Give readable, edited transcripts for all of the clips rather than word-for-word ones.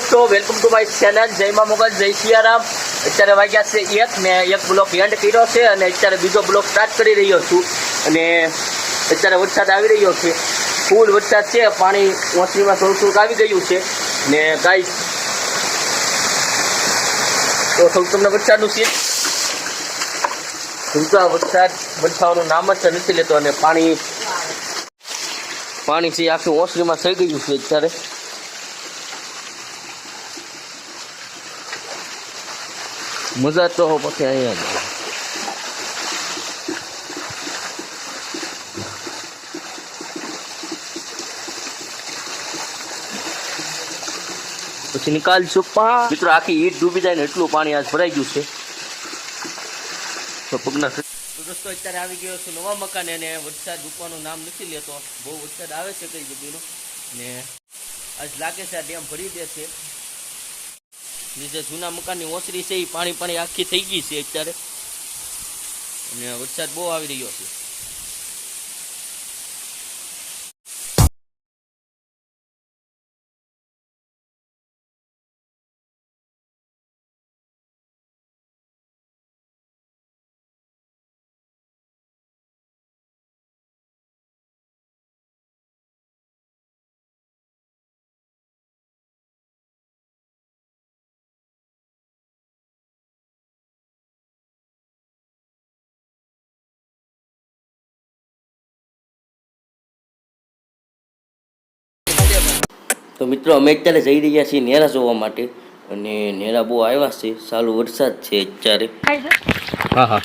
દોસ્તો welcome to my channel જય મા મોગલ જય સિયારામ। અત્યારે વાગ્યા છે એક ને એક બ્લોક એન્ડ કર્યો છે અને અત્યારે બીજો બ્લોક સ્ટાર્ટ કરી રહ્યો છું અને અત્યારે વરસાદ આવી રહ્યો છે, ફૂલ વરસાદ છે, પાણી ઓસરીમાં થોડુંક આવી ગયું છે ને ગાઈસ તો થોડુંક તમને વરસાદનું છે વરસાદ બંધાવાનું નામ જ નથી લેતો અને પાણી છે આખું ઓસરીમાં થઈ ગયું છે અત્યારે। મજા તો પછી અહીંયા પછી નિકાલશું મિત્રો, આખી ઈટ ડૂબી જાય ને એટલું પાણી આજ ભરાઈ ગયું છે તો પગના। દોસ્તો અત્યારે આવી ગયો છું નવા મકાને અને વરસાદ રૂકવાનું નામ નથી લેતો, બહુ વરસાદ આવે છે કઈ જગ્યાનો ને આજ લાગે છે આ ડેમ ભરી દેશે। જે જૂના મકાનની ઓસરી છે એ પાણી આખી થઈ ગઈ છે અત્યારે અને વરસાદ બહુ આવી રહ્યો છે। તો મિત્રો અમે અત્યારે જઈ રહ્યા છીએ નેરા જોવા માટે અને નેરા બહુ આવ્યા છે, સારું વરસાદ છે અત્યારે। હા હા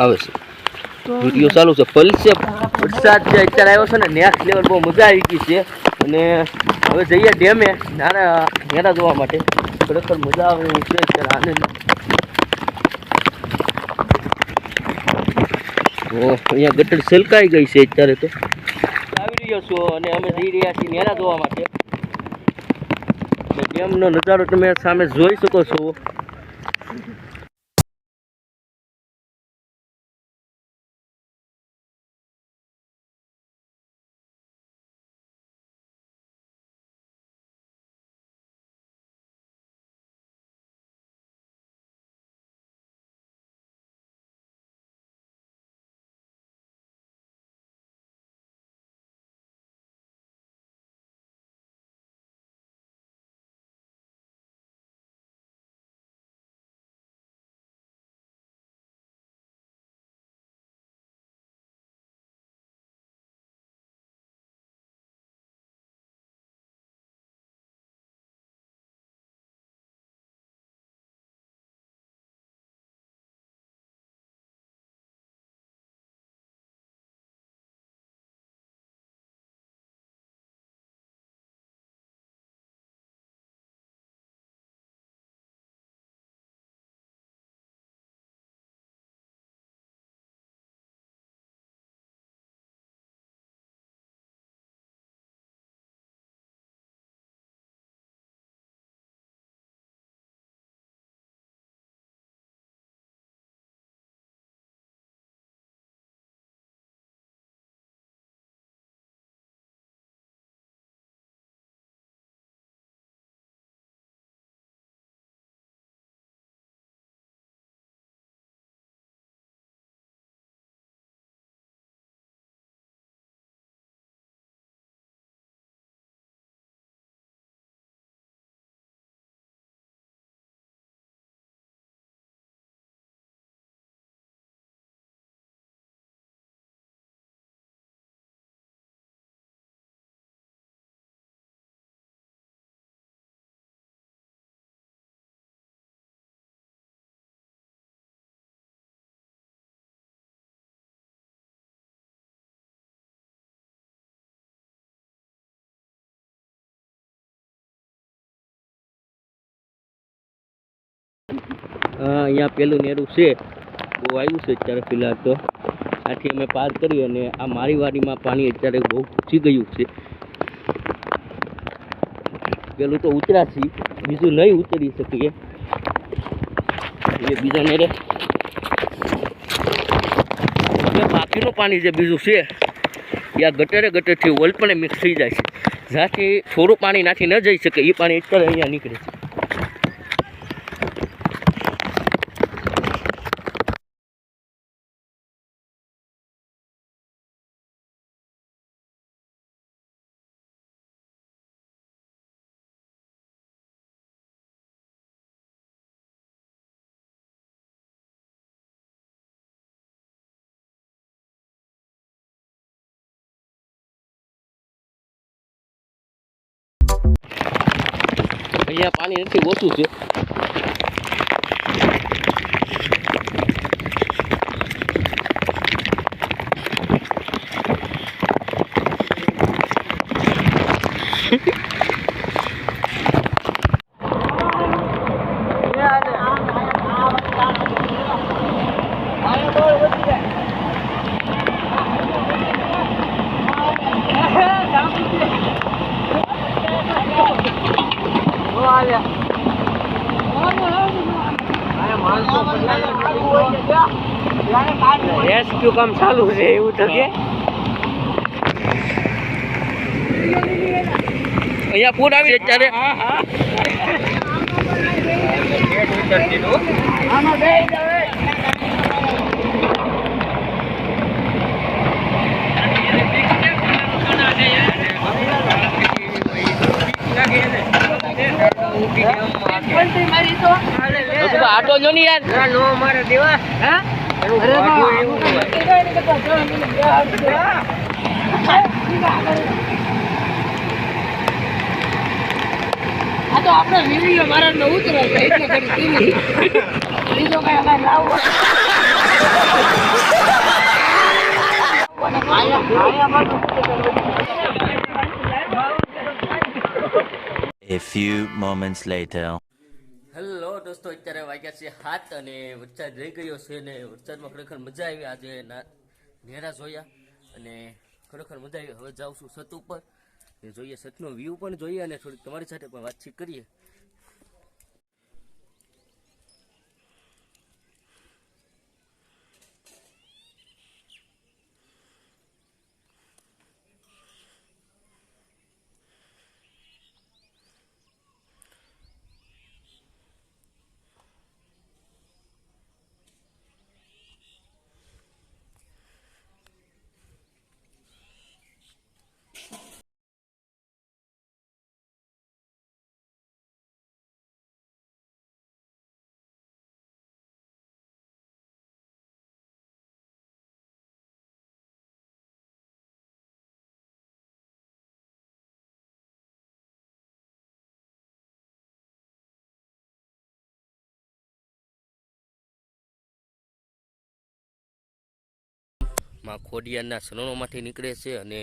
આવે છે, વિડીયો ચાલુ છે, ફલ છે, વરસાદ જે અત્યારે આવ્યો છે ને નેક્સ્ટ લેવલ, બહુ મજા આવી ગઈ છે અને હવે જઈએ ડેમે નેરા જોવા માટે, ખરેખર મજા આવે એવું છે અત્યારે આનંદ। અહીંયા ગટર છલકાઈ ગઈ છે અત્યારે તો આવી રહ્યો છું અને અમે જઈ રહ્યા છીએ નેરા જોવા માટે। ડેમનો નજારો તમે સામે જોઈ શકો છો। અહીંયા પેલું નેરું છે, બહુ આવ્યું છે અત્યારે ફિલહાલ તો આથી અમે પાર કરી અને આ મારી વાડીમાં પાણી અત્યારે બહુ ઘૂસી ગયું છે। પેલું તો ઉતરાશી, બીજું નહીં ઉતરી શકીએ એ બીજા નેરે બાકીનું પાણી જે બીજું છે એ આ ગટરથી ઓલ પણ મિક્સ થઈ જાય છે। જ્યાંથી થોડું પાણી નાખી ન જઈ શકે એ પાણી અત્યારે અહીંયા નીકળે છે. અહીંયા પાણી નથી, ઓછું છે. રેસ્ક્યુ કામ ચાલુ છે એવું તો કે અહીંયા પૂર આવી અત્યારે. આટો જો ની યાર નો મારે દેવા. હા આ તો આપણે વિડીયો મારા નો ઉતરો એટલે કરી લીધો કઈ અમે લાવો. A few moments later. Hello દોસ્તો, અત્યારે વાગ્યા છે 7 અને વરસાદ રહી ગયો છે ને વરસાદમાં ખરેખર મજા આવી. આજે નેરા જોયા અને ખરેખર મજા આવી. હવે જાઉં છું છત ઉપર, જોઈએ છતનો વ્યૂ પણ જોઈએ અને થોડીક તમારી સાથે પણ વાતચીત કરીએ. માં ખોડિયારના સનોમાંથી નીકળે છે અને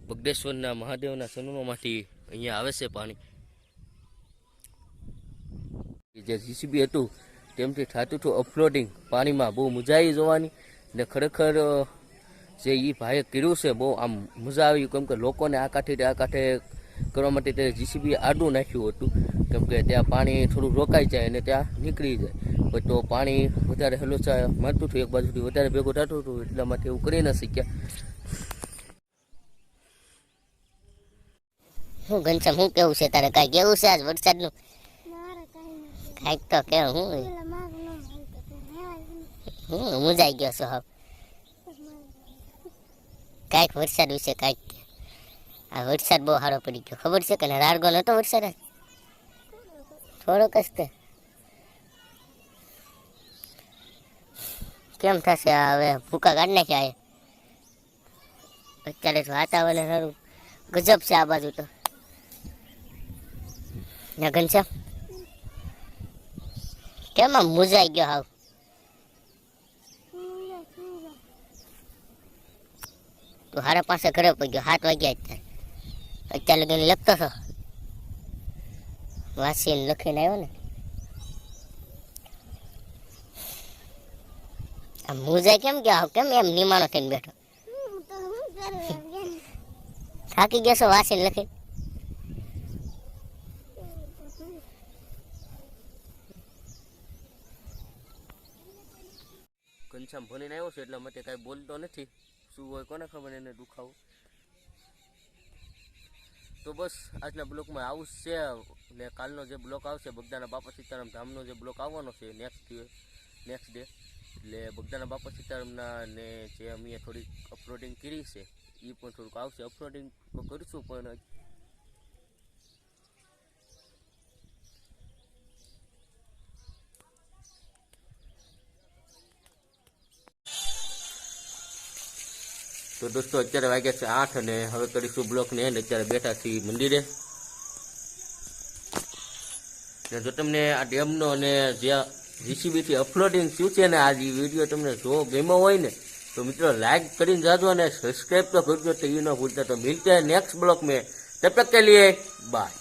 બગડેશ્વરના મહાદેવના સનોમાંથી અહીંયા આવે છે પાણી. જે જીસીબી હતું તેમથી થતું હતું અપલોડિંગ પાણીમાં. બહુ મજા આવી જોવાની ને ખરેખર જે એ ભાઈએ કર્યું છે બહુ આમ મજા આવી. કેમ કે લોકોને આ કાંઠે આ કાંઠે કરવા માટે તે જીસીબી આડું નાખ્યું હતું, કેમ કે ત્યાં પાણી થોડું રોકાઈ જાય અને ત્યાં નીકળી જાય. તો પાણી વધારે હલોચા મારતું હતું, એક બાજુથી વધારે ભેગું થતું હતું, એટલા માટે એવું કરી ન શક્યા. હું ઘનશ્યામ, શું કેવું છે તારે? કાંઈ કેવું છે આજ વરસાદનું? કાંઈક તો કે હું મુંજાઈ ગયો છું. હવે કાંઈક વરસાદ વિશે કાંઈક. આ વરસાદ બહુ સારો પડી ગયો, ખબર છે કે ને? રારગો નતો વરસાદ થોડોક જ તે. કેમ થશે હવે? ભૂકા કાઢી નાખ્યા અત્યારે તો વાતાવરણ સારું ગજબ છે આ બાજુ તો. ઘનશ્યામ કેમ આમ મુંજાઈ ગયો હાવ? તું હારા પાસે ઘરે પડી ગયો, 7 વાગ્યા અત્યારે લગીને લખતો છો? વાંચીને લખીને આવ્યો ને? આમ મુંજાઈ કેમ ગયો? કેમ એમ નિમાણો થઈને બેઠો? થાકી ગયા છો વાંચીને લખી? ઘનશ્યામ ભણીને આવ્યો છે એટલા માટે કાંઈ બોલતો નથી. શું હોય કોને ખબર એને દુખાવું. તો બસ આજના બ્લોકમાં આવું જ છે ને કાલનો જે બ્લોક આવશે બગદાના બાપા સીતારામ ધામનો જે બ્લોક આવવાનો છે નેક્સ્ટ ડે એટલે બગદાના બાપા સીતારામના ને જે અમે થોડીક અપલોડિંગ કરી છે એ પણ થોડુંક આવશે. અપલોડિંગ તો કરીશું પણ તો દોસ્તો અત્યારે વાગ્યા છે 8 અને હવે કરીશું બ્લોકને એન્ડ. અત્યારે બેઠા છીએ મંદિરે. ને જો તમને આ ડેમનો અને જે જીસીબીથી અપલોડિંગ થયું છે ને આ જે વિડીયો તમને જો ગમ્યો હોય ને તો મિત્રો લાઈક કરીને જાજો અને સબસ્ક્રાઈબ તો કરજો તો એ ન ભૂલતા. તો મિલતે हैं नेक्स्ट ब्लॉग में, तब तक के लिए बाय.